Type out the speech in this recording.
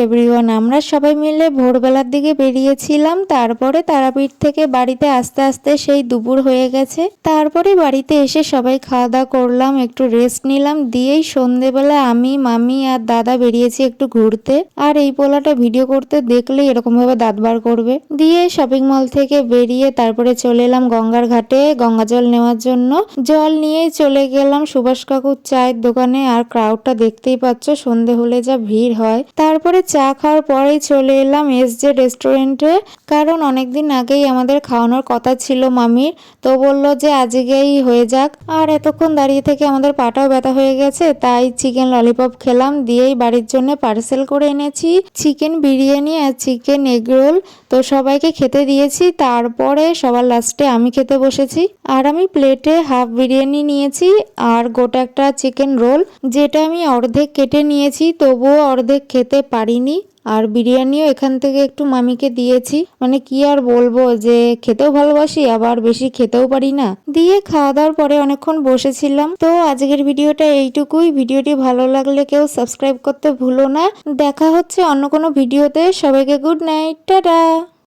Everyone, আমরা সবাই মিলে ভোরবেলার দিকে বেরিয়েছিলাম। তারপরে তারাপীঠ থেকে বাড়িতে আস্তে আস্তে সেই দুপুর হয়ে গেছে। তারপরে বাড়িতে এসে সবাই খাওয়া দাওয়া করলাম, একটু রেস্ট নিলাম। দিয়েই সন্ধেবেলা আমি, মামি আর দাদা বেরিয়েছি একটু ঘুরতে। আর এই পোলাটা ভিডিও করতে দেখলেই এরকম ভাবে দাঁত বার করবে। দিয়ে শপিং মল থেকে বেরিয়ে তারপরে চলে এলাম গঙ্গার ঘাটে গঙ্গা জল নেওয়ার জন্য। জল নিয়েই চলে গেলাম সুভাষ কাকুর চায়ের দোকানে। আর ক্রাউডটা দেখতেই পাচ্ছ, সন্ধে হলে যা ভিড় হয়। তারপরে চা খাওয়ার পরেই চলে এলাম এসজে রেস্টুরেন্টে, কারণ অনেকদিন আগেই আমাদের খাওয়ানোর কথা ছিল মামির। তো বললো যে আজকেই হয়ে যাক। আর এতক্ষণ দাঁড়িয়ে থেকে আমাদের পাটাও ব্যথা হয়ে গেছে, তাই চিকেন ললিপপ খেলাম। দিয়েই বাড়ির জন্য পার্সেল করে এনেছি চিকেন বিরিয়ানি আর চিকেন এগ রোল। তো সবাইকে খেতে দিয়েছি, তারপরে সবার লাস্টে আমি খেতে বসেছি। আর আমি প্লেটে হাফ বিরিয়ানি নিয়েছি আর গোটা একটা চিকেন রোল, যেটা আমি অর্ধেক কেটে নিয়েছি, তবুও অর্ধেক খেতে পারিনি। আর বিরিয়ানিও এখান থেকে একটু মামিকে দিয়েছি। মানে কি আর বলবো, যে খেতেও ভালোবাসি আবার বেশি খেতেও পারি না। দিয়ে খাওয়া দাওয়ার পরে অনেকক্ষণ বসেছিলাম। তো আজকের ভিডিওটা এইটুকুই। ভিডিওটি ভালো লাগলে কেউ সাবস্ক্রাইব করতে ভুলো না। দেখা হচ্ছে অন্য কোনো ভিডিওতে। সবাইকে গুড নাইট, টাটা।